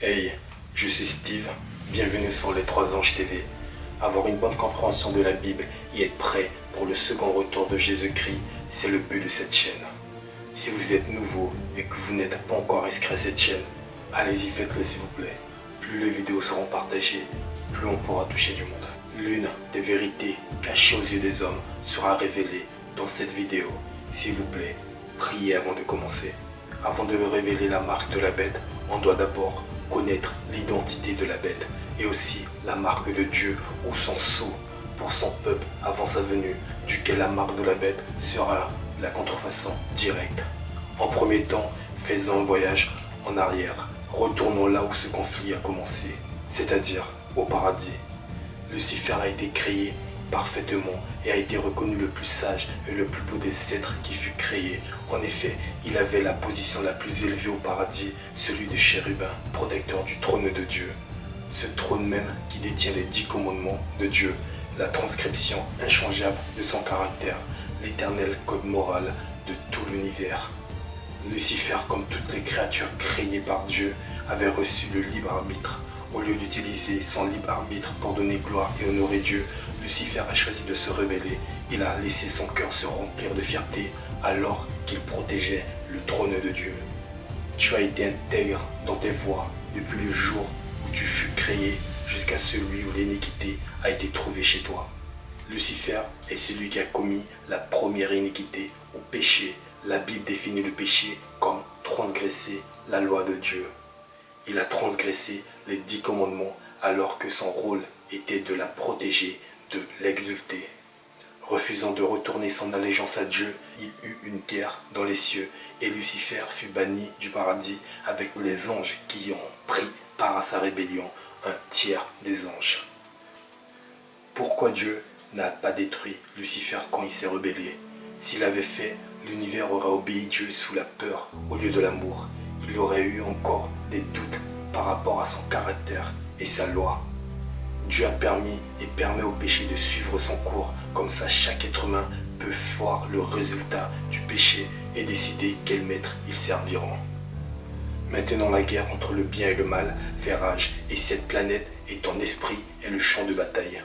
Hey, je suis Steve, bienvenue sur les 3 Anges TV. Avoir une bonne compréhension de la Bible et être prêt pour le second retour de Jésus-Christ, c'est le but de cette chaîne. Si vous êtes nouveau et que vous n'êtes pas encore inscrit à cette chaîne, allez-y, faites-le s'il vous plaît. Plus les vidéos seront partagées, plus on pourra toucher du monde. L'une des vérités cachées aux yeux des hommes sera révélée dans cette vidéo. S'il vous plaît, priez avant de commencer. Avant de révéler la marque de la bête, on doit d'abord connaître l'identité de la bête et aussi la marque de Dieu ou son sceau pour son peuple avant sa venue, duquel la marque de la bête sera la contrefaçon directe. En premier temps, faisons un voyage en arrière. Retournons là où ce conflit a commencé, c'est-à-dire au paradis. Lucifer a été créé parfaitement et a été reconnu le plus sage et le plus beau des êtres qui fut créé. En effet, il avait la position la plus élevée au paradis, celui de chérubin, protecteur du trône de Dieu. Ce trône même qui détient les 10 commandements de Dieu, la transcription inchangeable de son caractère, l'éternel code moral de tout l'univers. Lucifer, comme toutes les créatures créées par Dieu, avait reçu le libre arbitre. Au lieu d'utiliser son libre arbitre pour donner gloire et honorer Dieu, Lucifer a choisi de se rebeller. Il a laissé son cœur se remplir de fierté alors qu'il protégeait le trône de Dieu. Tu as été intègre dans tes voies depuis le jour où tu fus créé jusqu'à celui où l'iniquité a été trouvée chez toi. Lucifer est celui qui a commis la première iniquité ou péché. La Bible définit le péché comme transgresser la loi de Dieu. Il a transgressé les 10 commandements alors que son rôle était de la protéger, de l'exulter. Refusant de retourner son allégeance à Dieu, il eut une guerre dans les cieux et Lucifer fut banni du paradis avec les anges qui ont pris part à sa rébellion, un tiers des anges. Pourquoi Dieu n'a pas détruit Lucifer quand il s'est rebellé? S'il avait fait, l'univers aurait obéi Dieu sous la peur au lieu de l'amour. Il aurait eu encore des doutes par rapport à son caractère et sa loi. Dieu a permis et permet au péché de suivre son cours. Comme ça, chaque être humain peut voir le résultat du péché et décider quel maître ils serviront. Maintenant, la guerre entre le bien et le mal fait rage et cette planète et ton esprit est le champ de bataille.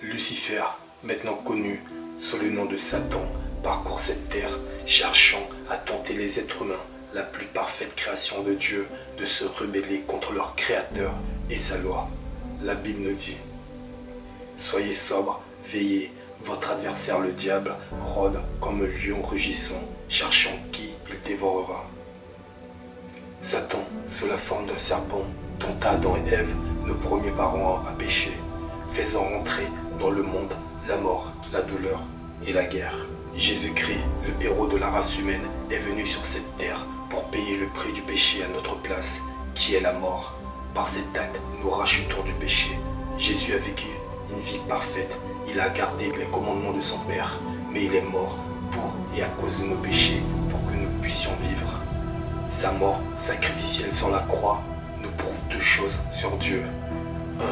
Lucifer, maintenant connu sous le nom de Satan, parcourt cette terre cherchant à tenter les êtres humains, la plus parfaite création de Dieu, de se rebeller contre leur Créateur et sa loi. La Bible nous dit: soyez sobres, veillez, votre adversaire le diable rôde comme un lion rugissant, cherchant qui il dévorera. Satan, sous la forme d'un serpent, tenta Adam et Ève, nos premiers parents, à pécher, faisant rentrer dans le monde la mort, la douleur et la guerre. Jésus-Christ, le héros de la race humaine, est venu sur cette terre pour payer le prix du péché à notre place, qui est la mort. Par cet acte, nous rachetons du péché. Jésus a vécu une vie parfaite. Il a gardé les commandements de son Père, mais il est mort pour et à cause de nos péchés, pour que nous puissions vivre. Sa mort sacrificielle sur la croix nous prouve 2 choses sur Dieu. 1.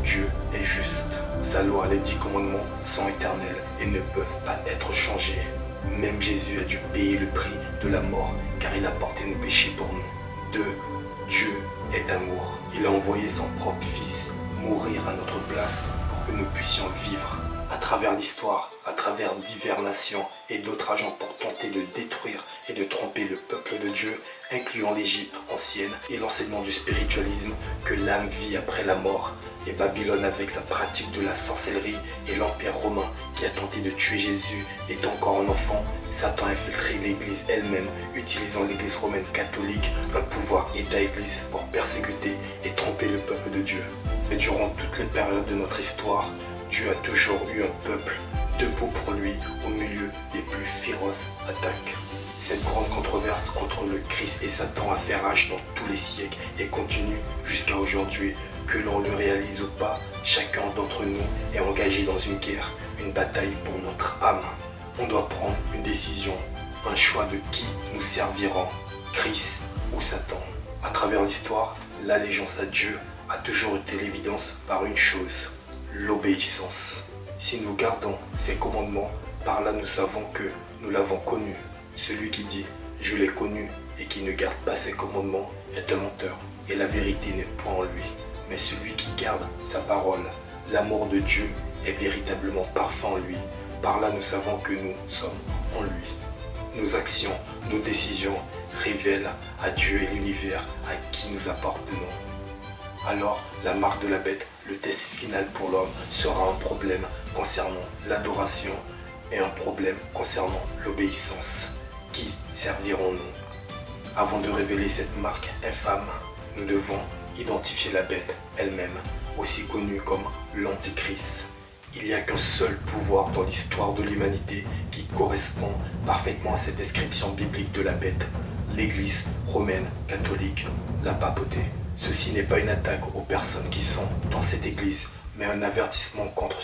Dieu est juste. Sa loi, les 10 commandements sont éternels et ne peuvent pas être changés. Même Jésus a dû payer le prix de la mort car il a porté nos péchés pour nous. 2. Dieu est amour. Il a envoyé son propre Fils mourir à notre place pour que nous puissions vivre. À travers l'histoire, à travers diverses nations et d'autres agents pour tenter de détruire et de tromper le peuple de Dieu, incluant l'Égypte ancienne et l'enseignement du spiritualisme que l'âme vit après la mort, et Babylone avec sa pratique de la sorcellerie et l'Empire romain qui a tenté de tuer Jésus étant encore un enfant. Satan a infiltré l'Église elle-même, utilisant l'Église romaine catholique, un pouvoir État-Église pour persécuter et tromper le peuple de Dieu. Et durant toutes les périodes de notre histoire, Dieu a toujours eu un peuple debout pour lui au milieu des plus féroces attaques. Cette grande controverse entre le Christ et Satan a fait rage dans tous les siècles et continue jusqu'à aujourd'hui. Que l'on le réalise ou pas, chacun d'entre nous est engagé dans une guerre, une bataille pour notre âme. On doit prendre une décision, un choix de qui nous servirons, Christ ou Satan. À travers l'histoire, l'allégeance à Dieu a toujours été l'évidence par une chose, l'obéissance. Si nous gardons ses commandements, par là nous savons que nous l'avons connu. Celui qui dit « je l'ai connu » et qui ne garde pas ses commandements est un menteur. et la vérité n'est point en lui, mais celui qui garde sa parole. L'amour de Dieu est véritablement parfait en lui. Par là, nous savons que nous sommes en lui. Nos actions, nos décisions révèlent à Dieu et l'univers à qui nous appartenons. Alors, la marque de la bête, le test final pour l'homme, sera un problème concernant l'adoration et un problème concernant l'obéissance. Qui servirons-nous? Avant de révéler cette marque infâme, nous devons identifier la bête elle-même, aussi connue comme l'Antichrist. Il n'y a qu'un seul pouvoir dans l'histoire de l'humanité qui correspond parfaitement à cette description biblique de la bête, l'Église romaine catholique, la papauté. Ceci n'est pas une attaque aux personnes qui sont dans cette Église, mais un avertissement contre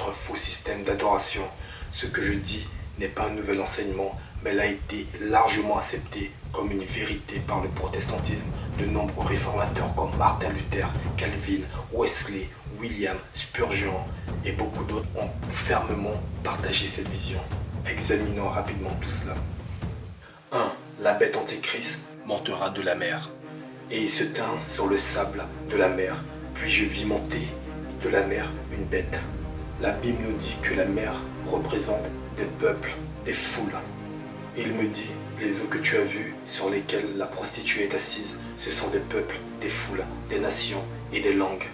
un faux système d'adoration. Ce que je dis n'est pas un nouvel enseignement, mais elle a été largement acceptée comme une vérité par le protestantisme. De nombreux réformateurs comme Martin Luther, Calvin, Wesley, William, Spurgeon et beaucoup d'autres ont fermement partagé cette vision. Examinons rapidement tout cela. 1. La bête antéchrist montera de la mer. Et il se tint sur le sable de la mer. Puis je vis monter de la mer une bête. La Bible nous dit que la mer représente des peuples, des foules. Et il me dit, les eaux que tu as vues sur lesquelles la prostituée est assise, ce sont des peuples, des foules, des nations et des langues.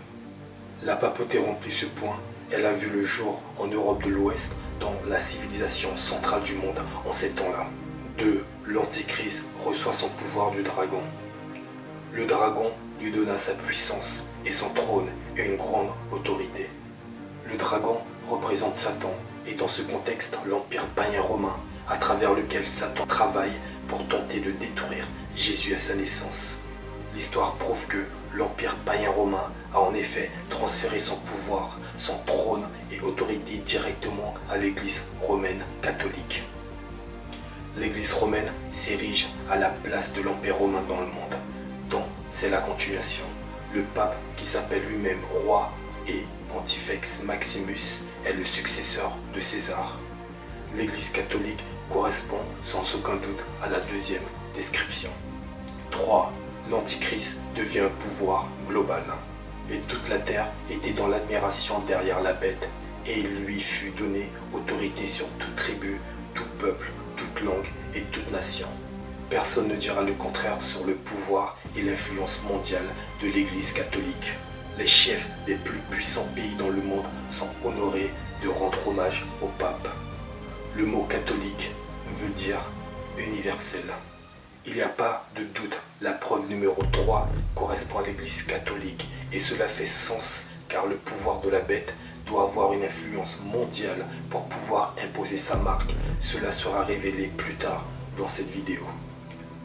La papauté remplit ce point. Elle a vu le jour en Europe de l'Ouest, dans la civilisation centrale du monde en ces temps-là. 2. L'Antichrist reçoit son pouvoir du dragon. Le dragon lui donna sa puissance et son trône et une grande autorité. Le dragon représente Satan et dans ce contexte l'empire païen romain à travers lequel Satan travaille pour tenter de détruire Jésus à sa naissance. L'histoire prouve que l'empire païen romain a en effet transféré son pouvoir, son trône et autorité directement à l'église romaine catholique. L'église romaine s'érige à la place de l'empire romain dans le monde, dont c'est la continuation. Le pape, qui s'appelle lui-même roi et Pontifex Maximus, est le successeur de César. L'église catholique correspond sans aucun doute à la deuxième description. 3. L'Antichrist devient un pouvoir global. Et toute la terre était dans l'admiration derrière la bête, et il lui fut donné autorité sur toute tribu, tout peuple, toute langue et toute nation. Personne ne dira le contraire sur le pouvoir et l'influence mondiale de l'Église catholique. Les chefs des plus puissants pays dans le monde sont honorés de rendre hommage au pape. Le mot catholique veut dire universel. Il n'y a pas de doute, la preuve numéro 3 correspond à l'Église catholique et cela fait sens car le pouvoir de la bête doit avoir une influence mondiale pour pouvoir imposer sa marque. Cela sera révélé plus tard dans cette vidéo.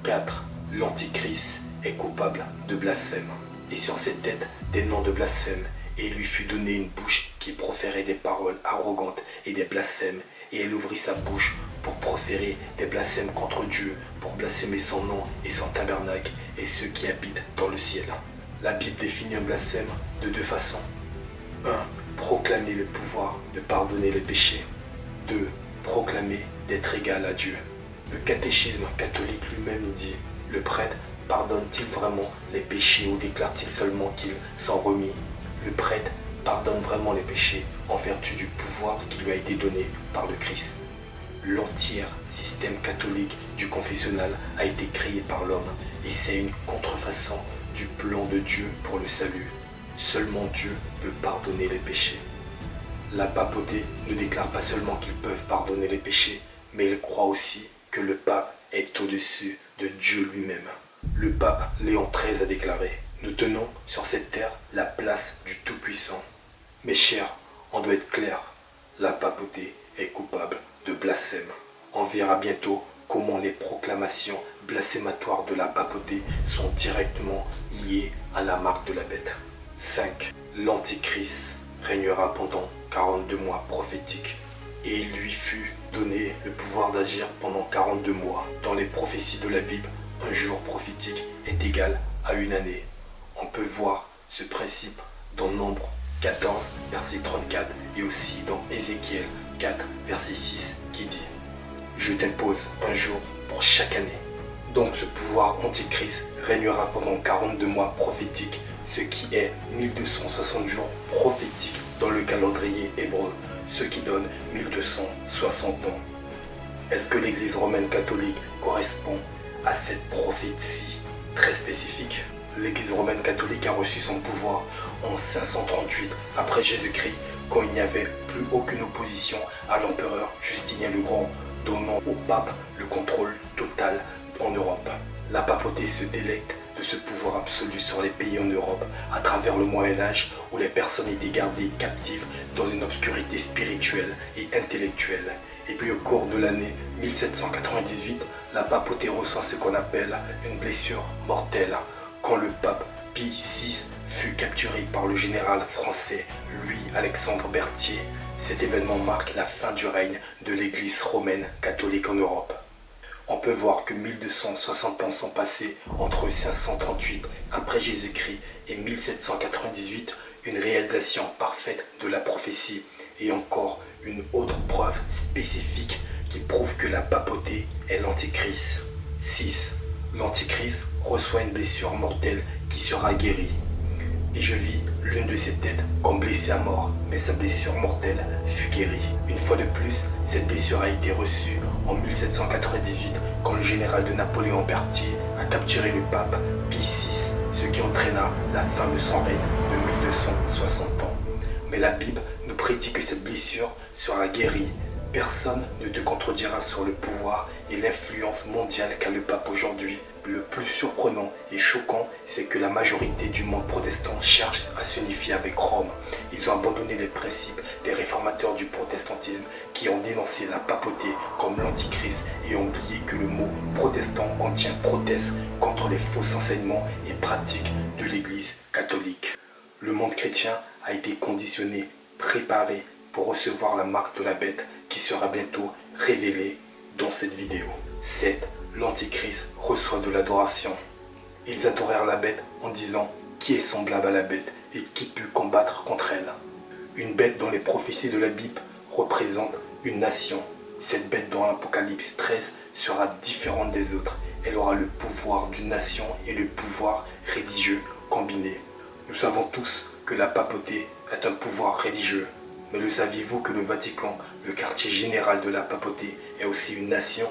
4. L'Antichrist est coupable de blasphème. Et sur ses têtes, des noms de blasphème. Et il lui fut donné une bouche qui proférait des paroles arrogantes et des blasphèmes. Et elle ouvrit sa bouche pour proférer des blasphèmes contre Dieu, pour blasphémer son nom et son tabernacle et ceux qui habitent dans le ciel. La Bible définit un blasphème de deux façons. 1. Proclamer le pouvoir de pardonner les péchés. 2. Proclamer d'être égal à Dieu. Le catéchisme catholique lui-même dit, le prêtre pardonne-t-il vraiment les péchés ou déclare-t-il seulement qu'ils sont remis? Le prêtre pardonne vraiment les péchés en vertu du pouvoir qui lui a été donné par le Christ. L'entier système catholique du confessionnal a été créé par l'homme et c'est une contrefaçon du plan de Dieu pour le salut. Seulement Dieu peut pardonner les péchés. La papauté ne déclare pas seulement qu'ils peuvent pardonner les péchés, mais il croit aussi que le pape est au-dessus de Dieu lui-même. Le pape Léon XIII a déclaré « Nous tenons sur cette terre la place du Tout-Puissant. » Mes chers, on doit être clair, la papauté est coupable de blasphème. On verra bientôt comment les proclamations blasphématoires de la papauté sont directement liées à la marque de la bête. 5. L'Antichrist régnera pendant 42 mois prophétiques et il lui fut donné le pouvoir d'agir pendant 42 mois. Dans les prophéties de la Bible, un jour prophétique est égal à une année. On peut voir ce principe dans Nombre 14, verset 34 et aussi dans Ézéchiel 4, verset 6 qui dit « Je t'impose un jour pour chaque année. Donc ce pouvoir antichrist régnera pendant 42 mois prophétiques, ce qui est 1260 jours prophétiques dans le calendrier hébreu, ce qui donne 1260 ans. Est-ce que l'Église romaine catholique correspond à cette prophétie très spécifique? L'Église romaine catholique a reçu son pouvoir en 538 après Jésus-Christ, quand il n'y avait plus aucune opposition à l'empereur Justinien le Grand, donnant au pape le contrôle total en Europe. La papauté se délecte de ce pouvoir absolu sur les pays en Europe à travers le Moyen-Âge où les personnes étaient gardées captives dans une obscurité spirituelle et intellectuelle. Et puis au cours de l'année 1798, la papauté reçoit ce qu'on appelle une blessure mortelle quand le pape Pie VI fut capturé par le général français Louis-Alexandre Berthier. Cet événement marque la fin du règne de l'Église romaine catholique en Europe. On peut voir que 1260 ans sont passés entre 538 après Jésus-Christ et 1798, une réalisation parfaite de la prophétie et encore une autre preuve spécifique qui prouve que la papauté est l'antichrist. 6. L'antichrist reçoit une blessure mortelle qui sera guérie. Et je vis l'une de ses têtes comme blessée à mort, mais sa blessure mortelle fut guérie. Une fois de plus, cette blessure a été reçue en 1798 quand le général de Napoléon Berthier a capturé le pape Pie VI, ce qui entraîna la fin de son règne de 1260 ans. Mais la Bible nous prédit que cette blessure sera guérie. Personne ne te contredira sur le pouvoir et l'influence mondiale qu'a le pape aujourd'hui. Le plus surprenant et choquant, c'est que la majorité du monde protestant cherche à s'unifier avec Rome. Ils ont abandonné les principes des réformateurs du protestantisme qui ont dénoncé la papauté comme l'antichrist et ont oublié que le mot protestant contient proteste contre les faux enseignements et pratiques de l'Église catholique. Le monde chrétien a été conditionné, préparé pour recevoir la marque de la bête qui sera bientôt révélée dans cette vidéo. 7. L'antichrist reçoit de l'adoration. Ils adorèrent la bête en disant « Qui est semblable à la bête et qui peut combattre contre elle ?» Une bête dans les prophéties de la Bible représente une nation. Cette bête dans l'Apocalypse 13 sera différente des autres. Elle aura le pouvoir d'une nation et le pouvoir religieux combinés. Nous savons tous que la papauté est un pouvoir religieux. Mais le saviez-vous que le Vatican, le quartier général de la papauté, est aussi une nation?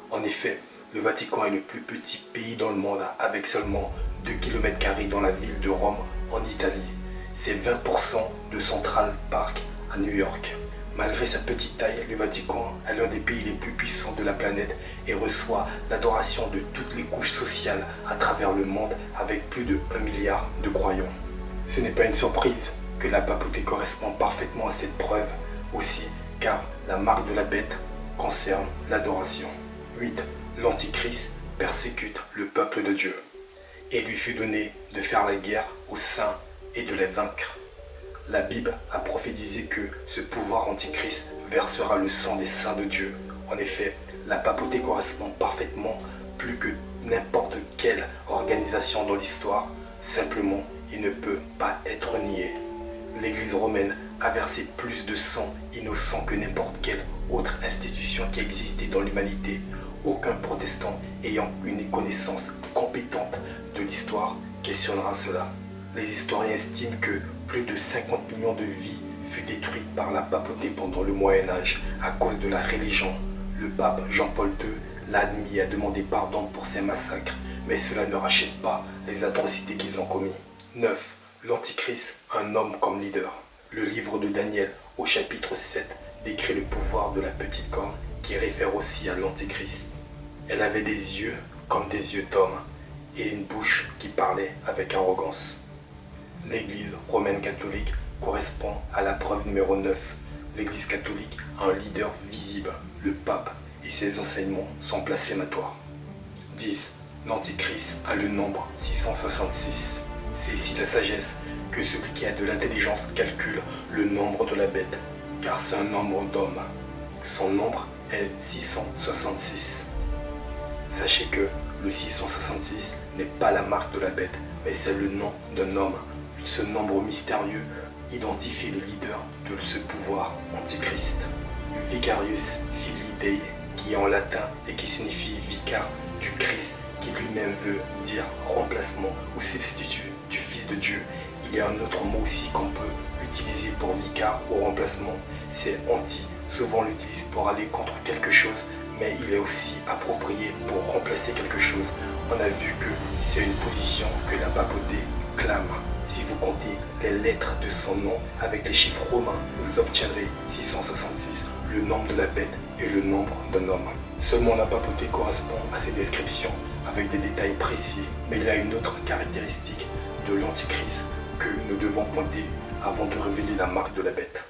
En effet, le Vatican est le plus petit pays dans le monde avec seulement 2 km² dans la ville de Rome en Italie. C'est 20% de Central Park à New York. Malgré sa petite taille, le Vatican est l'un des pays les plus puissants de la planète et reçoit l'adoration de toutes les couches sociales à travers le monde avec plus de 1 milliard de croyants. Ce n'est pas une surprise que la papauté correspond parfaitement à cette preuve aussi, car la marque de la bête concerne l'adoration. 8. L'antichrist persécute le peuple de Dieu. Et lui fut donné de faire la guerre aux saints et de les vaincre. La Bible a prophétisé que ce pouvoir antichrist versera le sang des saints de Dieu. En effet, la papauté correspond parfaitement plus que n'importe quelle organisation dans l'histoire. Simplement, il ne peut pas être nié. L'Église romaine a versé plus de sang innocent que n'importe quelle autre institution qui existait dans l'humanité. Aucun protestant ayant une connaissance compétente de l'histoire questionnera cela. Les historiens estiment que plus de 50 millions de vies furent détruites par la papauté pendant le Moyen-Âge à cause de la religion. Le pape Jean-Paul II l'a admis et a demandé pardon pour ces massacres, mais cela ne rachète pas les atrocités qu'ils ont commis. 9. L'Antichrist, un homme comme leader. Le livre de Daniel au chapitre 7 décrit le pouvoir de la petite corne qui réfère aussi à l'Antichrist. Elle avait des yeux comme des yeux d'homme et une bouche qui parlait avec arrogance. L'Église romaine catholique correspond à la preuve numéro 9. L'Église catholique a un leader visible, le pape, et ses enseignements sont blasphématoires. 10. L'Antichrist a le nombre 666. C'est ici la sagesse que celui qui a de l'intelligence calcule le nombre de la bête, car c'est un nombre d'hommes. Son nombre est 666. Sachez que le 666 n'est pas la marque de la bête, mais c'est le nom d'un homme. Ce nombre mystérieux identifie le leader de ce pouvoir antichrist. Vicarius Filii Dei, qui est en latin et qui signifie vicaire du Christ, qui lui-même veut dire remplacement ou substitut du Fils de Dieu. Il y a un autre mot aussi qu'on peut utiliser pour vicar ou remplacement, c'est anti. Souvent on l'utilise pour aller contre quelque chose, mais il est aussi approprié pour remplacer quelque chose. On a vu que c'est une position que la papauté clame. Si vous comptez les lettres de son nom avec les chiffres romains, vous obtiendrez 666, le nombre de la bête et le nombre d'un homme. Seulement la papauté correspond à ces descriptions avec des détails précis, mais il y a une autre caractéristique de l'Antichrist que nous devons pointer avant de révéler la marque de la bête.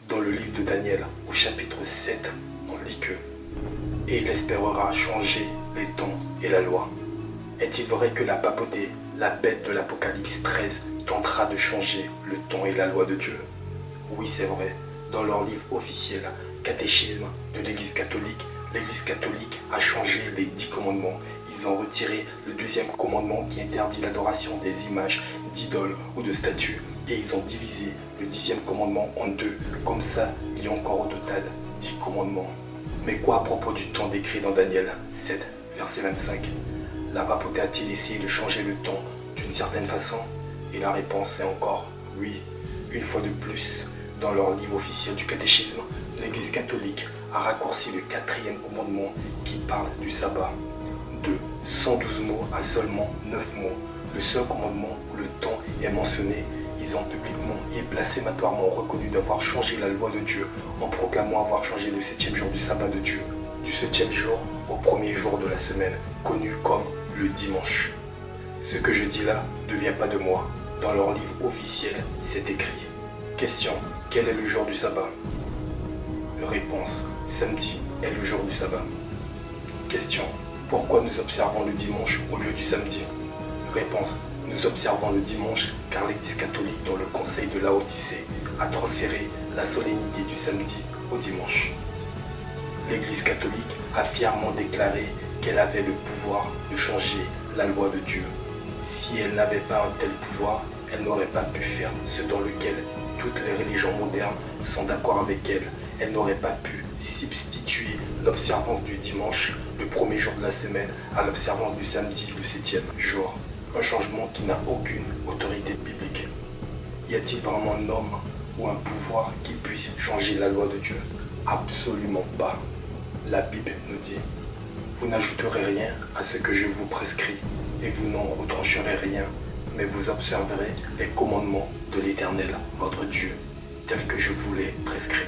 Dans le livre de Daniel, au chapitre 7, on lit que « Et il espérera changer les temps et la loi. » Est-il vrai que la papauté, la bête de l'Apocalypse 13, tentera de changer le temps et la loi de Dieu? Oui, c'est vrai. Dans leur livre officiel, Catéchisme de l'Église catholique a changé les 10 commandements. Ils ont retiré le 2e commandement qui interdit l'adoration des images, d'idoles ou de statues. Et ils ont divisé le 10e commandement en 2. Comme ça, il y a encore au total 10 commandements. Mais quoi à propos du temps décrit dans Daniel 7, verset 25? La papauté a-t-il essayé de changer le temps d'une certaine façon? Et la réponse est encore oui. Une fois de plus, dans leur livre officiel du catéchisme, l'Église catholique a raccourci le 4e commandement qui parle du sabbat. De 112 mots à seulement 9 mots. Le seul commandement où le temps est mentionné, ils ont publiquement et blasphématoirement reconnu d'avoir changé la loi de Dieu en proclamant avoir changé le 7e jour du sabbat de Dieu, du 7e jour au 1er jour de la semaine, connu comme le dimanche. Ce que je dis là ne vient pas de moi. Dans leur livre officiel, c'est écrit. Question. Quel est le jour du sabbat? Réponse. Samedi est le jour du sabbat. Question. Pourquoi nous observons le dimanche au lieu du samedi? Réponse. Nous observons le dimanche car l'Église catholique dans le conseil de Laodicée a transféré la solennité du samedi au dimanche. L'Église catholique a fièrement déclaré qu'elle avait le pouvoir de changer la loi de Dieu. Si elle n'avait pas un tel pouvoir, elle n'aurait pas pu faire ce dans lequel toutes les religions modernes sont d'accord avec elle. Elle n'aurait pas pu substituer l'observance du dimanche, le 1er jour de la semaine, à l'observance du samedi, le 7e jour. Un changement qui n'a aucune autorité biblique. Y a-t-il vraiment un homme ou un pouvoir qui puisse changer la loi de Dieu? Absolument pas. La Bible nous dit, vous n'ajouterez rien à ce que je vous prescris, et vous n'en retrancherez rien, mais vous observerez les commandements de l'Éternel, votre Dieu, tels que je vous les prescris.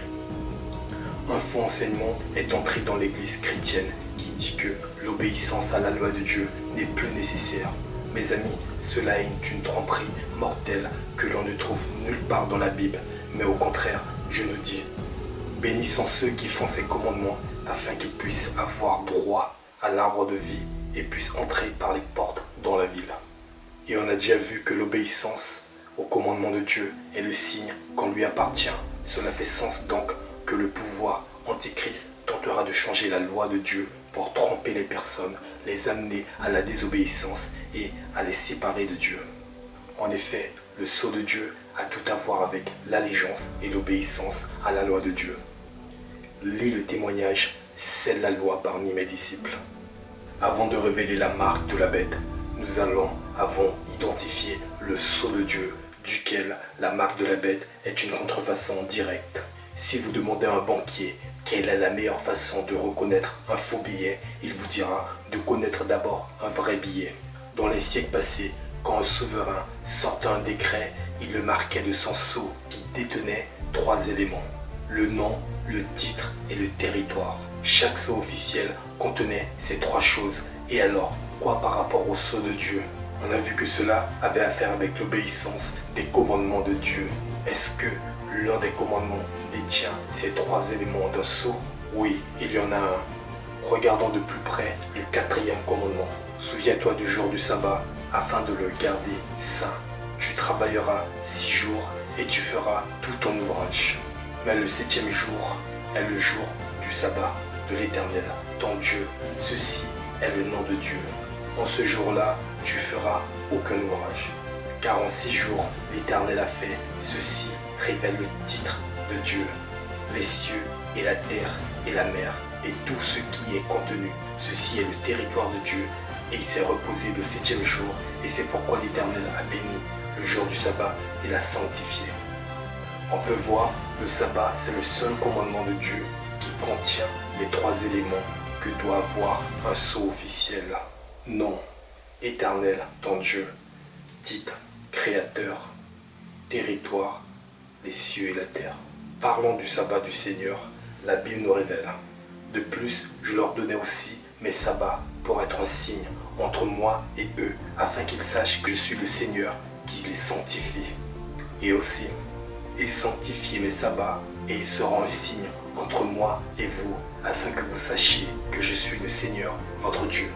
Un faux enseignement est entré dans l'Église chrétienne qui dit que l'obéissance à la loi de Dieu n'est plus nécessaire. Mes amis, cela est une tromperie mortelle que l'on ne trouve nulle part dans la Bible, mais au contraire, Dieu nous dit « Bénis sont ceux qui font ses commandements, afin qu'ils puissent avoir droit à l'arbre de vie et puissent entrer par les portes dans la ville. » Et on a déjà vu que l'obéissance au commandement de Dieu est le signe qu'on lui appartient. Cela fait sens donc que le pouvoir antichrist tentera de changer la loi de Dieu pour tromper les personnes, les amener à la désobéissance et à les séparer de Dieu. En effet, le sceau de Dieu a tout à voir avec l'allégeance et l'obéissance à la loi de Dieu. Lis le témoignage, c'est la loi parmi mes disciples. Avant de révéler la marque de la bête, nous avons identifié le sceau de Dieu, duquel la marque de la bête est une contrefaçon directe. Si vous demandez à un banquier quelle est la meilleure façon de reconnaître un faux billet, il vous dira de connaître d'abord un vrai billet. Dans les siècles passés, quand un souverain sortait un décret, il le marquait de son sceau qui détenait 3 éléments: le nom, le titre et le territoire. Chaque sceau officiel contenait ces 3 choses. Et alors, quoi par rapport au sceau de Dieu? On a vu que cela avait à faire avec l'obéissance des commandements de Dieu. Est-ce que l'un des commandements détient ces 3 éléments d'un sceau? Oui, il y en a un. Regardons de plus près le 4e commandement. Souviens-toi du jour du sabbat, afin de le garder saint. Tu travailleras 6 jours et tu feras tout ton ouvrage. Mais le 7e jour est le jour du sabbat de l'Éternel, ton Dieu. Ceci est le nom de Dieu. En ce jour-là, tu feras aucun ouvrage. Car en 6 jours, l'Éternel a fait ceci, révèle le titre de Dieu. Les cieux et la terre et la mer et tout ce qui est contenu. Ceci est le territoire de Dieu et il s'est reposé le septième jour, et c'est pourquoi l'Éternel a béni le jour du sabbat et l'a sanctifié. On peut voir, le sabbat, c'est le seul commandement de Dieu qui contient les 3 éléments que doit avoir un sceau officiel. Nom, Éternel, ton Dieu, titre, Créateur, territoire, les cieux et la terre. Parlons du sabbat du Seigneur, la Bible nous révèle. De plus, je leur donnais aussi mes sabbats pour être un signe entre moi et eux, afin qu'ils sachent que je suis le Seigneur qui les sanctifie. Et aussi, et sanctifiez mes sabbats, et ils seront un signe entre moi et vous, afin que vous sachiez que je suis le Seigneur, votre Dieu.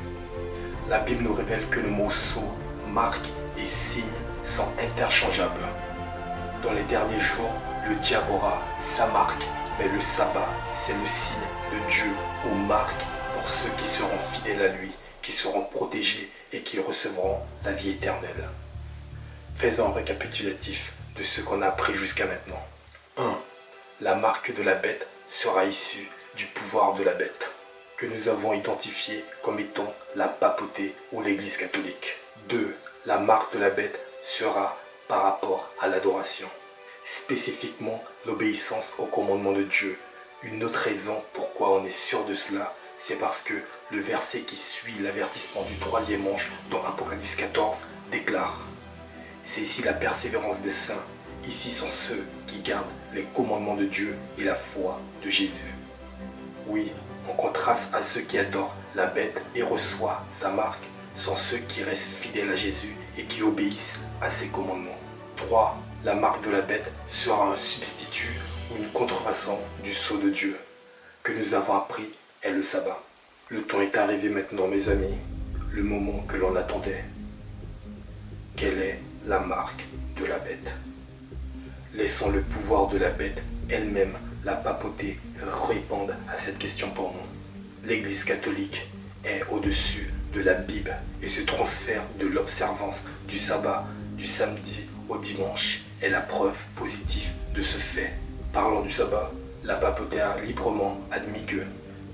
La Bible nous révèle que le mot sceau, marque et signe sont interchangeables. Dans les derniers jours, le diable aura sa marque, mais le sabbat, c'est le signe de Dieu aux marques pour ceux qui seront fidèles à lui, qui seront protégés et qui recevront la vie éternelle. Faisons un récapitulatif de ce qu'on a appris jusqu'à maintenant. 1. La marque de la bête sera issue du pouvoir de la bête, que nous avons identifié comme étant la papauté ou l'Église catholique. 2. La marque de la bête sera par rapport à l'adoration, spécifiquement l'obéissance au commandement de Dieu. Une autre raison pourquoi on est sûr de cela, c'est parce que le verset qui suit l'avertissement du 3e ange dans Apocalypse 14 déclare: c'est ici la persévérance des saints, ici sont ceux qui gardent les commandements de Dieu et la foi de Jésus. Oui, en contraste à ceux qui adorent la bête et reçoivent sa marque, sont ceux qui restent fidèles à Jésus et qui obéissent à ses commandements. 3. La marque de la bête sera un substitut ou une contrefaçon du sceau de Dieu que nous avons appris est le sabbat. Le temps est arrivé maintenant, mes amis, le moment que l'on attendait. Quelle est la marque de la bête? Laissons le pouvoir de la bête elle-même, la papauté, répondre à cette question pour nous. L'Église catholique est au-dessus de la Bible et ce transfert de l'observance du sabbat du samedi au dimanche est la preuve positive de ce fait. Parlons du sabbat, la papauté a librement admis que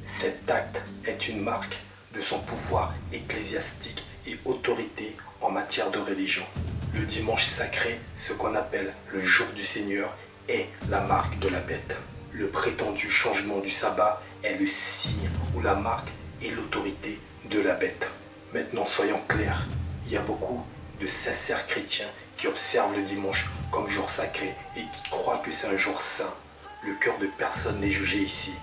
cet acte est une marque de son pouvoir ecclésiastique et autorité en matière de religion. Le dimanche sacré, ce qu'on appelle le jour du Seigneur, est la marque de la bête. Le prétendu changement du sabbat est le signe ou la marque et l'autorité de la bête. Maintenant, soyons clairs, il y a beaucoup de sincères chrétiens qui observent le dimanche comme jour sacré et qui croient que c'est un jour saint. Le cœur de personne n'est jugé ici.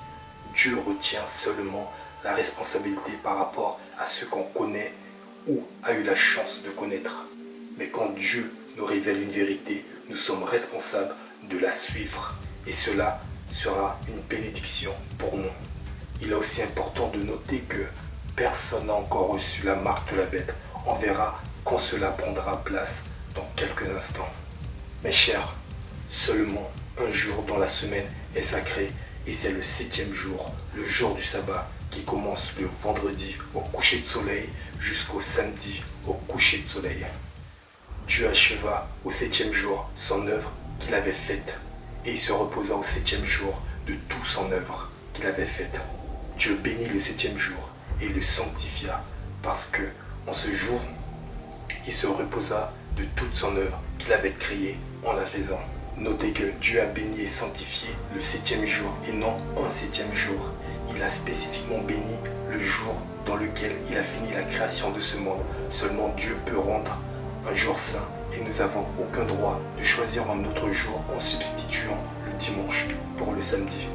Dieu retient seulement la responsabilité par rapport à ce qu'on connaît ou a eu la chance de connaître. Mais quand Dieu nous révèle une vérité, nous sommes responsables de la suivre et cela sera une bénédiction pour nous. Il est aussi important de noter que personne n'a encore reçu la marque de la bête. On verra quand cela prendra place dans quelques instants. Mes chers, seulement un jour dans la semaine est sacré et c'est le 7e jour, le jour du sabbat, qui commence le vendredi au coucher de soleil jusqu'au samedi au coucher de soleil. Dieu acheva au 7e jour son œuvre qu'il avait faite et il se reposa au 7e jour de toute son œuvre qu'il avait faite. Dieu bénit le 7e jour et le sanctifia parce que en ce jour, il se reposa de toute son œuvre qu'il avait créée en la faisant. Notez que Dieu a béni et sanctifié le 7e jour et non un 7e jour. Il a spécifiquement béni le jour dans lequel il a fini la création de ce monde. Seulement Dieu peut rendre un jour saint et nous n'avons aucun droit de choisir un autre jour en substituant le dimanche pour le samedi.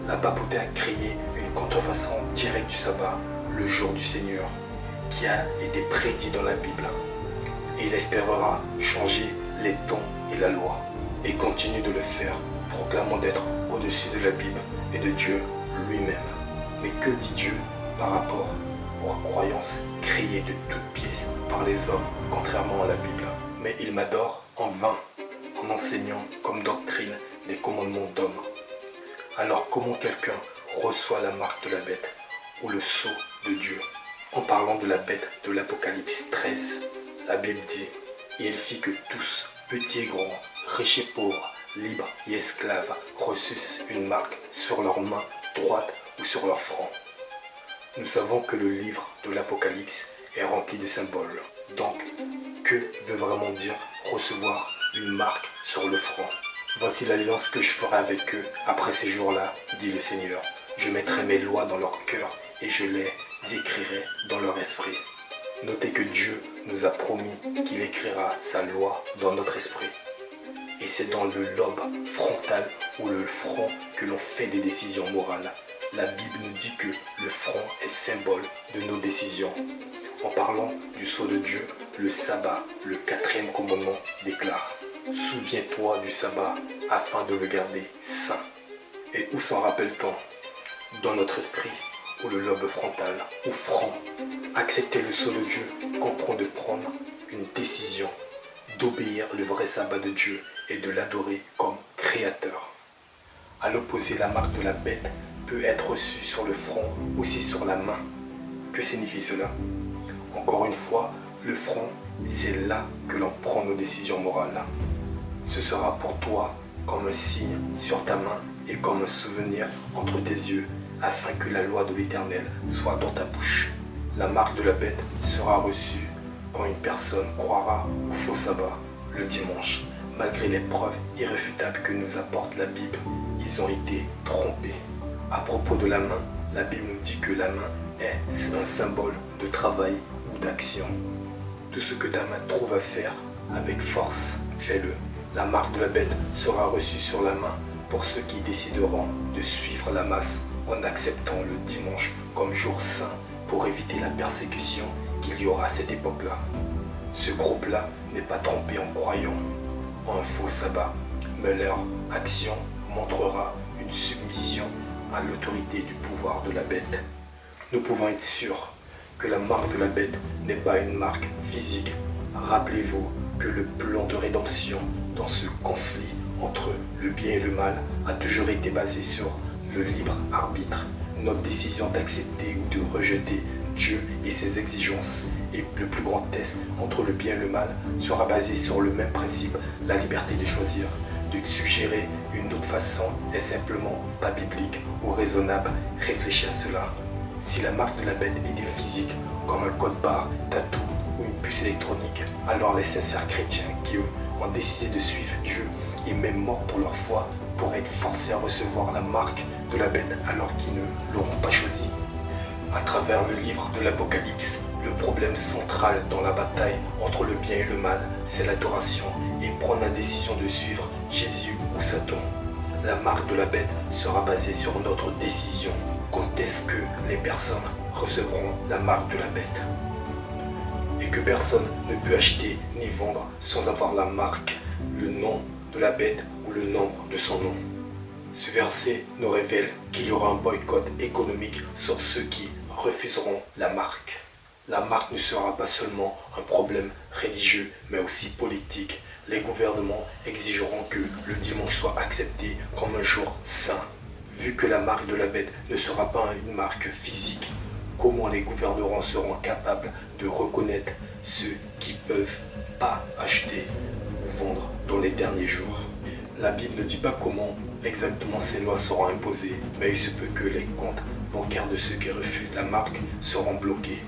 La papauté a créé une contrefaçon directe du sabbat, le jour du Seigneur, qui a été prédit dans la Bible. Et il espérera changer les temps et la loi, et continue de le faire, proclamant d'être au-dessus de la Bible et de Dieu lui-même. Mais que dit Dieu par rapport aux croyances créées de toutes pièces par les hommes, contrairement à la Bible? Mais il m'adore en vain, en enseignant comme doctrine les commandements d'hommes. Alors comment quelqu'un reçoit la marque de la bête ou le sceau de Dieu? En parlant de la bête de l'Apocalypse 13, la Bible dit: et il fit que tous, petits et grands, riches et pauvres, libres et esclaves, reçussent une marque sur leur main droite ou sur leur front. Nous savons que le livre de l'Apocalypse est remplie de symboles. Donc, que veut vraiment dire recevoir une marque sur le front? Voici l'alliance que je ferai avec eux après ces jours-là, dit le Seigneur. Je mettrai mes lois dans leur cœur et je les écrirai dans leur esprit. Notez que Dieu nous a promis qu'il écrira sa loi dans notre esprit. Et c'est dans le lobe frontal ou le front que l'on fait des décisions morales. La Bible nous dit que le front est symbole de nos décisions. En parlant du sceau de Dieu, le sabbat, le 4e commandement, déclare « Souviens-toi du sabbat afin de le garder saint ». Et où s'en rappelle-t-on? Dans notre esprit, ou le lobe frontal, ou front. Accepter le sceau de Dieu comprend de prendre une décision, d'obéir le vrai sabbat de Dieu et de l'adorer comme créateur. À l'opposé, la marque de la bête peut être reçue sur le front, aussi sur la main. Que signifie cela? Encore une fois, le front, c'est là que l'on prend nos décisions morales. Ce sera pour toi comme un signe sur ta main et comme un souvenir entre tes yeux, afin que la loi de l'Éternel soit dans ta bouche. La marque de la bête sera reçue quand une personne croira au faux sabbat le dimanche. Malgré les preuves irréfutables que nous apporte la Bible, ils ont été trompés. À propos de la main, la Bible nous dit que la main est un symbole de travail ou d'action. Tout ce que ta main trouve à faire avec force, fais-le. La marque de la bête sera reçue sur la main pour ceux qui décideront de suivre la masse en acceptant le dimanche comme jour saint pour éviter la persécution qu'il y aura à cette époque-là. Ce groupe-là n'est pas trompé en croyant en un faux sabbat, mais leur action montrera une submission à l'autorité du pouvoir de la bête. Nous pouvons être sûrs que la marque de la bête n'est pas une marque physique. Rappelez-vous que le plan de rédemption dans ce conflit entre le bien et le mal a toujours été basé sur le libre arbitre. Notre décision d'accepter ou de rejeter Dieu et ses exigences et le plus grand test entre le bien et le mal sera basé sur le même principe, la liberté de choisir. De suggérer une autre façon est simplement pas biblique ou raisonnable. Réfléchis à cela. Si la marque de la bête était physique, comme un code barre, tatou ou une puce électronique, alors les sincères chrétiens qui eux ont décidé de suivre Dieu et même morts pour leur foi pourraient être forcés à recevoir la marque de la bête alors qu'ils ne l'auront pas choisi. À travers le livre de l'Apocalypse, le problème central dans la bataille entre le bien et le mal, c'est l'adoration et prendre la décision de suivre Jésus ou Satan. La marque de la bête sera basée sur notre décision. Quand est-ce que les personnes recevront la marque de la bête? Et que personne ne peut acheter ni vendre sans avoir la marque, le nom de la bête ou le nombre de son nom. Ce verset nous révèle qu'il y aura un boycott économique sur ceux qui refuseront la marque. La marque ne sera pas seulement un problème religieux, mais aussi politique. Les gouvernements exigeront que le dimanche soit accepté comme un jour saint. Vu que la marque de la bête ne sera pas une marque physique, comment les gouvernements seront capables de reconnaître ceux qui ne peuvent pas acheter ou vendre dans les derniers jours? La Bible ne dit pas comment exactement ces lois seront imposées, mais il se peut que les comptes bancaires de ceux qui refusent la marque seront bloqués.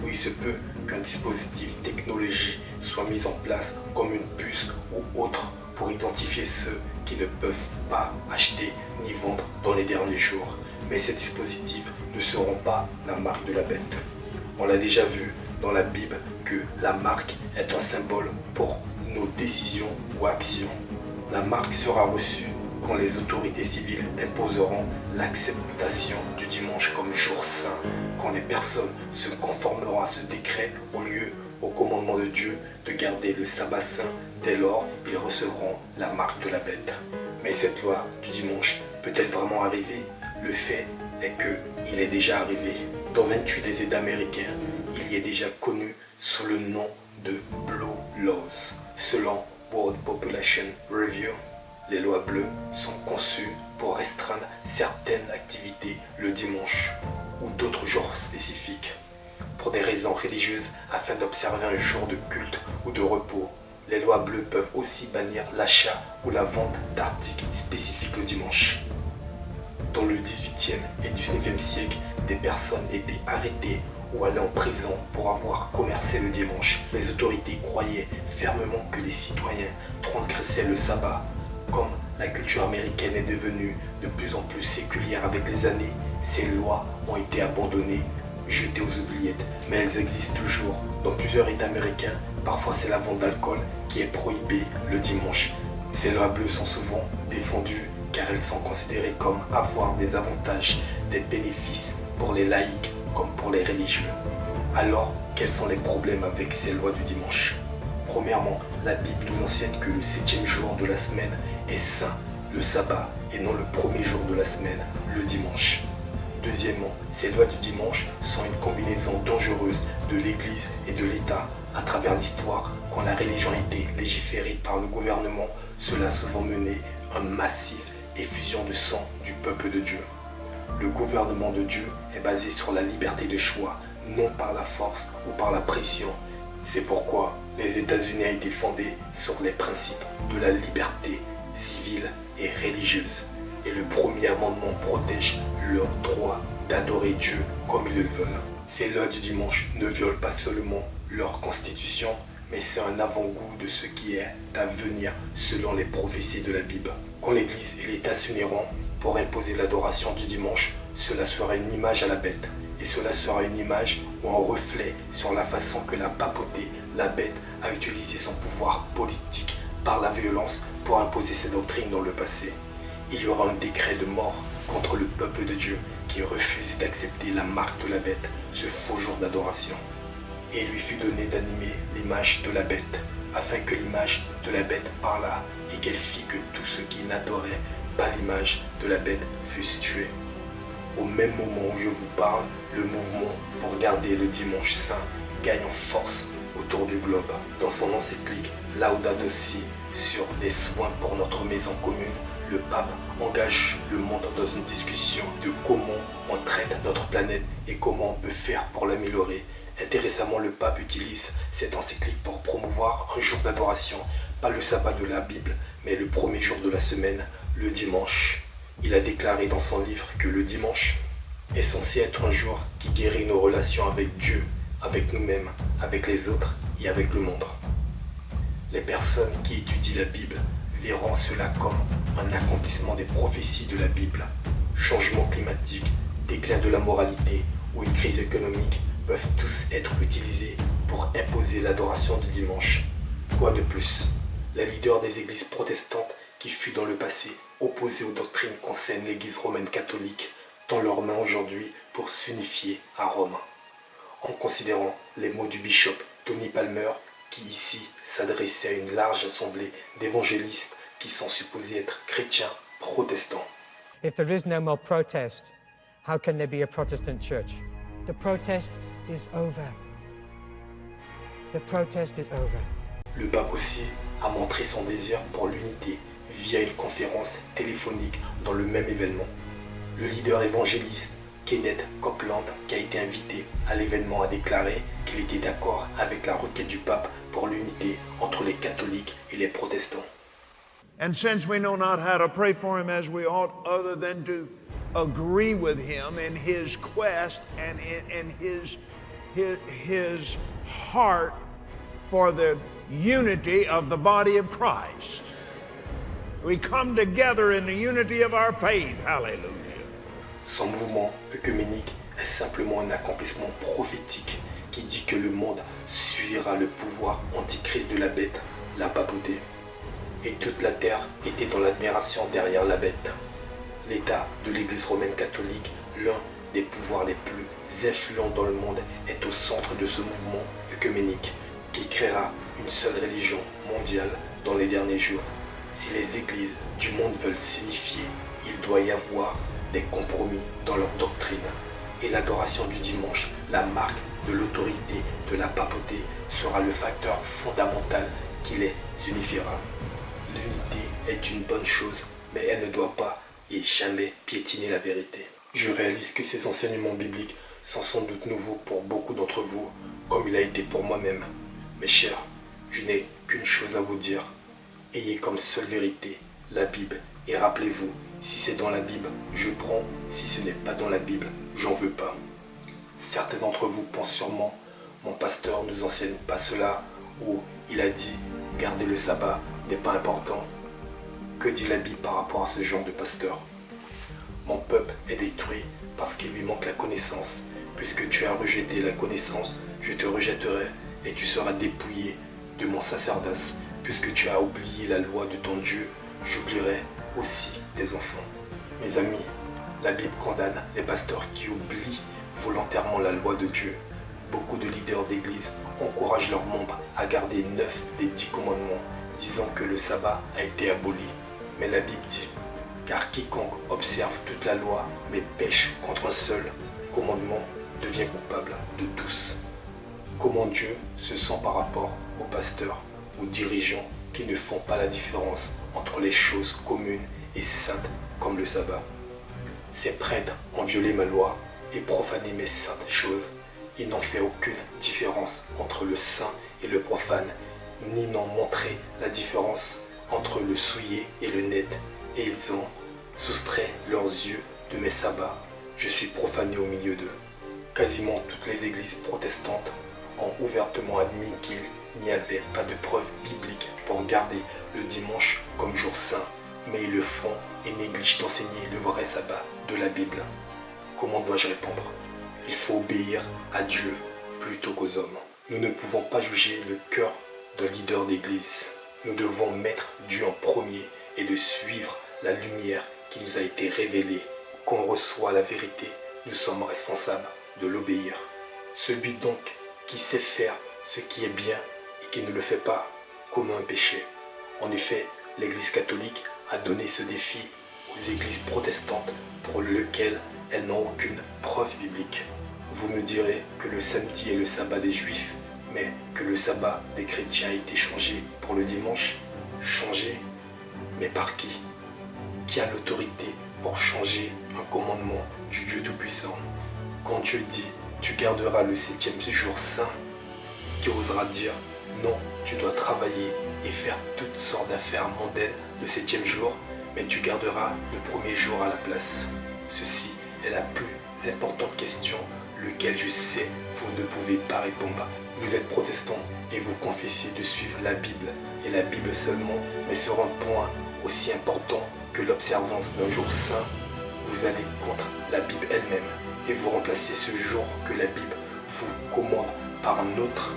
Ou il se peut qu'un dispositif technologique soit mis en place comme une puce ou autre pour identifier ceux qui ne peuvent pas acheter ni vendre dans les derniers jours. Mais ces dispositifs ne seront pas la marque de la bête. On l'a déjà vu dans la Bible que la marque est un symbole pour nos décisions ou actions. La marque sera reçue quand les autorités civiles imposeront l'acceptation du dimanche comme jour saint, quand les personnes se conformeront à ce décret au lieu au commandement de Dieu de garder le sabbat saint, dès lors ils recevront la marque de la bête. Mais cette loi du dimanche peut-elle vraiment arriver? Le fait est qu'il est déjà arrivé. Dans 28 des États américains, il y est déjà connu sous le nom de Blue Laws. Selon World Population Review, les lois bleues sont conçues pour restreindre certaines activités le dimanche ou d'autres jours spécifiques pour des raisons religieuses afin d'observer un jour de culte ou de repos. Les lois bleues peuvent aussi bannir l'achat ou la vente d'articles spécifiques le dimanche. Dans le 18e et 19e siècle, des personnes étaient arrêtées ou aller en prison pour avoir commercé le dimanche. Les autorités croyaient fermement que les citoyens transgressaient le sabbat. Comme la culture américaine est devenue de plus en plus séculière avec les années, ces lois ont été abandonnées, jetées aux oubliettes, mais elles existent toujours. Dans plusieurs États américains, parfois c'est la vente d'alcool qui est prohibée le dimanche. Ces lois bleues sont souvent défendues car elles sont considérées comme avoir des avantages, des bénéfices pour les laïcs comme pour les religieux. Alors, quels sont les problèmes avec ces lois du dimanche? Premièrement, la Bible nous enseigne que le 7e jour de la semaine est saint, le sabbat, et non le premier jour de la semaine, le dimanche. Deuxièmement, ces lois du dimanche sont une combinaison dangereuse de l'Église et de l'État. À travers l'histoire, quand la religion a été légiférée par le gouvernement, cela a souvent mené à une massive effusion de sang du peuple de Dieu. Le gouvernement de Dieu est basé sur la liberté de choix, non par la force ou par la pression. C'est pourquoi les États-Unis ont été fondés sur les principes de la liberté civile et religieuse. Et le premier amendement protège leur droit d'adorer Dieu comme ils le veulent. Ces lois du dimanche ne violent pas seulement leur constitution, mais c'est un avant-goût de ce qui est à venir selon les prophéties de la Bible. Quand l'Église et l'État s'uniront pour imposer l'adoration du dimanche, cela sera une image à la bête. Et cela sera une image ou un reflet sur la façon que la papauté, la bête, a utilisé son pouvoir politique par la violence pour imposer ses doctrines dans le passé. Il y aura un décret de mort contre le peuple de Dieu qui refuse d'accepter la marque de la bête, ce faux jour d'adoration. Et il lui fut donné d'animer l'image de la bête, afin que l'image de la bête parlât et qu'elle fit que tous ceux qui n'adoraient pas l'image de la bête fussent tués. Au même moment où je vous parle, le mouvement pour garder le dimanche saint gagne en force autour du globe. Dans son encyclique Laudato Si sur les soins pour notre maison commune, le pape engage le monde dans une discussion de comment on traite notre planète et comment on peut faire pour l'améliorer. Intéressamment, le pape utilise cette encyclique pour promouvoir un jour d'adoration, pas le sabbat de la Bible, mais le premier jour de la semaine, le dimanche. Il a déclaré dans son livre que le dimanche est censé être un jour qui guérit nos relations avec Dieu, avec nous-mêmes, avec les autres et avec le monde. Les personnes qui étudient la Bible verront cela comme un accomplissement des prophéties de la Bible. Changement climatique, déclin de la moralité ou une crise économique peuvent tous être utilisés pour imposer l'adoration du dimanche. Quoi de plus? Les leaders des églises protestantes qui fut dans le passé opposés aux doctrines qu'enseigne l'église romaine catholique tend leurs mains aujourd'hui pour s'unifier à Rome. En considérant les mots du bishop Tony Palmer, qui ici s'adressait à une large assemblée d'évangélistes qui sont supposés être chrétiens protestants. If there is no more protest, how can there be a Protestant church? The protest is over. The protest is over. Le pape aussi a montré son désir pour l'unité via une conférence téléphonique dans le même événement. Le leader évangéliste Kenneth Copeland, qui a été invité à l'événement, a déclaré qu'il était d'accord avec la requête du pape pour l'unité entre les catholiques et les protestants. And since we know not how to pray for him as we ought, other than to agree with him in his quest and in his heart for the unity of the body of Christ, we come together in the unity of our faith. Hallelujah. Son mouvement œcuménique est simplement un accomplissement prophétique qui dit que le monde suivra le pouvoir antichrist de la bête, la papauté. Et toute la terre était dans l'admiration derrière la bête. L'État de l'Église romaine catholique, l'un des pouvoirs les plus influents dans le monde, est au centre de ce mouvement œcuménique qui créera une seule religion mondiale dans les derniers jours. Si les églises du monde veulent s'unifier, il doit y avoir des compromis dans leur doctrine. Et l'adoration du dimanche, la marque de l'autorité de la papauté, sera le facteur fondamental qui les unifiera. L'unité est une bonne chose, mais elle ne doit pas et jamais piétiner la vérité. Je réalise que ces enseignements bibliques sont sans doute nouveaux pour beaucoup d'entre vous, comme il a été pour moi-même. Mes chers, je n'ai qu'une chose à vous dire. Ayez comme seule vérité la Bible et rappelez-vous, si c'est dans la Bible, je prends, si ce n'est pas dans la Bible, j'en veux pas. Certains d'entre vous pensent sûrement, mon pasteur ne nous enseigne pas cela, ou il a dit, garder le sabbat n'est pas important. Que dit la Bible par rapport à ce genre de pasteur? Mon peuple est détruit parce qu'il lui manque la connaissance. Puisque tu as rejeté la connaissance, je te rejetterai et tu seras dépouillé de mon sacerdoce. Puisque tu as oublié la loi de ton Dieu, j'oublierai aussi tes enfants. Mes amis, la Bible condamne les pasteurs qui oublient volontairement la loi de Dieu. Beaucoup de leaders d'église encouragent leurs membres à garder 9 des 10 commandements, disant que le sabbat a été aboli. Mais la Bible dit, car quiconque observe toute la loi, mais pêche contre un seul commandement, devient coupable de tous. Comment Dieu se sent par rapport aux pasteurs, aux dirigeants qui ne font pas la différence entre les choses communes et saintes comme le sabbat? Ces prêtres ont violé ma loi et profané mes saintes choses. Ils n'ont fait aucune différence entre le saint et le profane, ni n'ont montré la différence entre le souillé et le net, et ils ont soustrait leurs yeux de mes sabbats. Je suis profané au milieu d'eux. Quasiment toutes les églises protestantes ont ouvertement admis qu'il n'y avait pas de preuve biblique pour garder le dimanche comme jour saint, mais ils le font et négligent d'enseigner le vrai sabbat de la Bible. Comment dois-je répondre? Il faut obéir à Dieu plutôt qu'aux hommes. Nous ne pouvons pas juger le cœur d'un leader d'église. Nous devons mettre Dieu en premier et de suivre la lumière qui nous a été révélée. Quand on reçoit la vérité, nous sommes responsables de l'obéir. Celui donc qui sait faire ce qui est bien et qui ne le fait pas commet un péché. En effet, l'Église catholique a donné ce défi aux églises protestantes pour lequel elles n'ont aucune preuve biblique. Vous me direz que le samedi est le sabbat des Juifs, mais que le sabbat des chrétiens a été changé pour le dimanche. Changé? Mais par qui? Qui a l'autorité pour changer un commandement du Dieu Tout-Puissant? Quand Dieu dit « tu garderas le 7e jour saint », qui osera dire « non, tu dois travailler et faire toutes sortes d'affaires mondaines le 7e jour, mais tu garderas le premier jour à la place ». Ceci est la plus importante question, laquelle je sais vous ne pouvez pas répondre. Vous êtes protestant et vous confessez de suivre la Bible et la Bible seulement, mais sur un point aussi important que l'observance d'un jour saint, vous allez contre la Bible elle-même et vous remplacez ce jour que la Bible vous commande par un autre.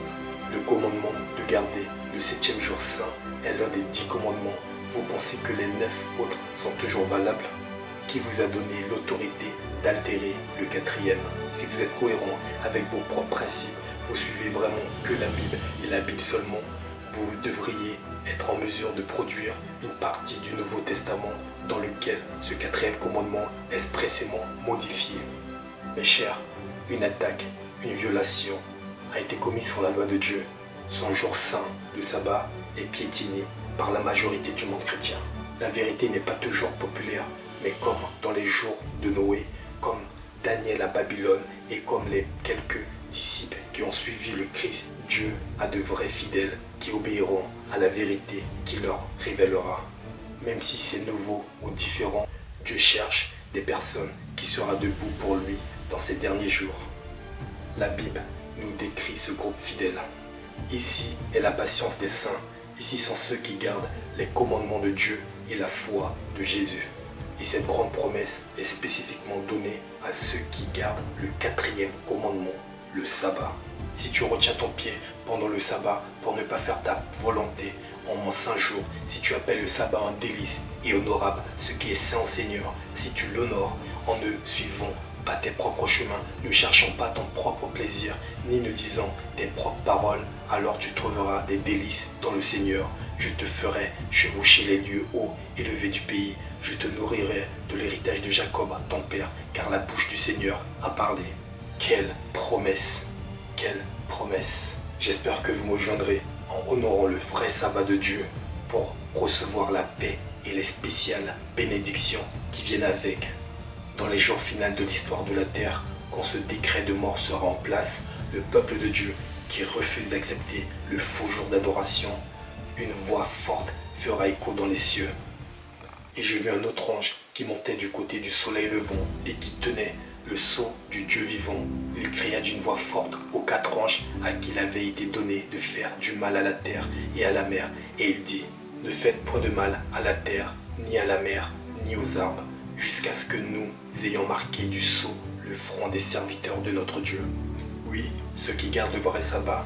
Le commandement de garder le 7e jour saint est l'un des 10 commandements. Vous pensez que les 9 autres sont toujours valables? Qui vous a donné l'autorité d'altérer le 4e? Si vous êtes cohérent avec vos propres principes, vous suivez vraiment que la Bible et la Bible seulement, vous devriez être en mesure de produire une partie du Nouveau Testament dans lequel ce 4e commandement est expressément modifié. Mes chers, une attaque, une violation a été commise sur la loi de Dieu. Son jour saint, le sabbat, est piétiné par la majorité du monde chrétien. La vérité n'est pas toujours populaire, mais comme dans les jours de Noé, comme Daniel à Babylone et comme les quelques disciples qui ont suivi le Christ, Dieu a de vrais fidèles qui obéiront à la vérité qu'il leur révélera. Même si c'est nouveau ou différent, Dieu cherche des personnes qui seront debout pour lui dans ces derniers jours. La Bible nous décrit ce groupe fidèle. Ici est la patience des saints. Ici sont ceux qui gardent les commandements de Dieu et la foi de Jésus. Et cette grande promesse est spécifiquement donnée à ceux qui gardent le 4e commandement, le sabbat. Si tu retiens ton pied pendant le sabbat pour ne pas faire ta volonté en mon saint jour, si tu appelles le sabbat un délice et honorable, ce qui est saint au Seigneur, si tu l'honores en ne suivant pas tes propres chemins, ne cherchant pas ton propre plaisir, ni ne disant tes propres paroles, alors tu trouveras des délices dans le Seigneur. Je te ferai chevaucher les lieux hauts et élevés du pays. Je te nourrirai de l'héritage de Jacob, ton père, car la bouche du Seigneur a parlé. Quelle promesse! Quelle promesse! J'espère que vous me joindrez en honorant le vrai sabbat de Dieu pour recevoir la paix et les spéciales bénédictions qui viennent avec. Dans les jours finaux de l'histoire de la terre, quand ce décret de mort sera en place, le peuple de Dieu qui refuse d'accepter le faux jour d'adoration, une voix forte fera écho dans les cieux. Et j'ai vu un autre ange qui montait du côté du soleil levant et qui tenait le sceau du Dieu vivant. Il cria d'une voix forte aux 4 anges à qui il avait été donné de faire du mal à la terre et à la mer. Et il dit, ne faites point de mal à la terre, ni à la mer, ni aux arbres, jusqu'à ce que nous ayons marqué du sceau le front des serviteurs de notre Dieu. Oui, ceux qui gardent le vrai sabbat,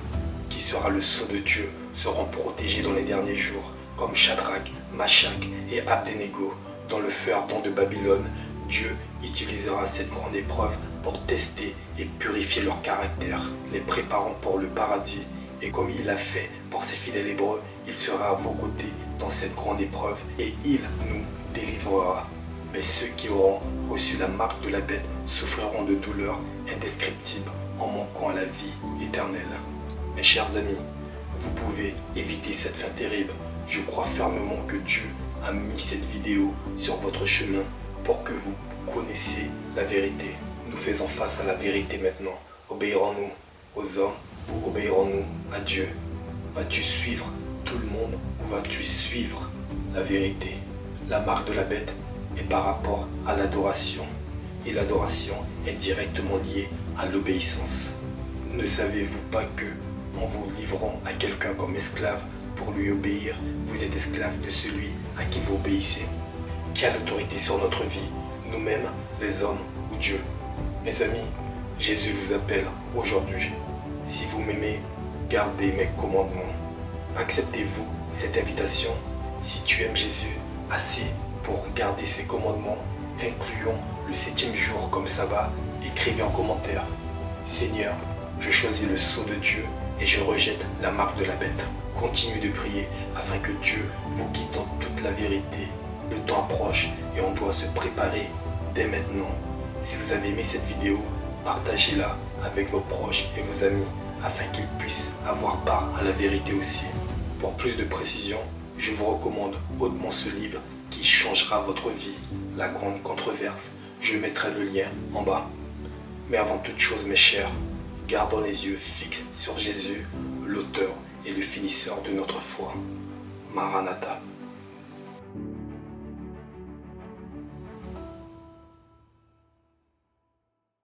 qui sera le sceau de Dieu, seront protégés dans les derniers jours, comme Shadrach, Meshach et Abednego. Dans le feu ardent de Babylone, Dieu utilisera cette grande épreuve pour tester et purifier leur caractère, les préparant pour le paradis. Et comme il l'a fait pour ses fidèles hébreux, il sera à vos côtés dans cette grande épreuve et il nous délivrera. Mais ceux qui auront reçu la marque de la bête souffriront de douleurs indescriptibles en manquant à la vie éternelle. Mes chers amis, vous pouvez éviter cette fin terrible. Je crois fermement que Dieu a mis cette vidéo sur votre chemin pour que vous connaissiez la vérité. Nous faisons face à la vérité maintenant. Obéirons-nous aux hommes ou obéirons-nous à Dieu? Vas-tu suivre tout le monde ou vas-tu suivre la vérité? La marque de la bête est par rapport à l'adoration. Et l'adoration est directement liée à l'obéissance. Ne savez-vous pas que, en vous livrant à quelqu'un comme esclave pour lui obéir, vous êtes esclave de celui à qui vous obéissez? Qui a l'autorité sur notre vie, nous-mêmes, les hommes ou Dieu? Mes amis, Jésus vous appelle aujourd'hui. Si vous m'aimez, gardez mes commandements. Acceptez-vous cette invitation? Si tu aimes Jésus assez pour garder ses commandements, incluons le 7e jour comme sabbat, écrivez en commentaire. Seigneur, je choisis le sceau de Dieu et je rejette la marque de la bête. Continuez de prier afin que Dieu vous guide dans toute la vérité. Le temps approche et on doit se préparer dès maintenant. Si vous avez aimé cette vidéo, partagez-la avec vos proches et vos amis afin qu'ils puissent avoir part à la vérité aussi. Pour plus de précision, je vous recommande hautement ce livre qui changera votre vie, La Grande Controverse. Je mettrai le lien en bas. Mais avant toute chose, mes chers, gardons les yeux fixes sur Jésus, l'auteur et le finisseur de notre foi. Maranatha.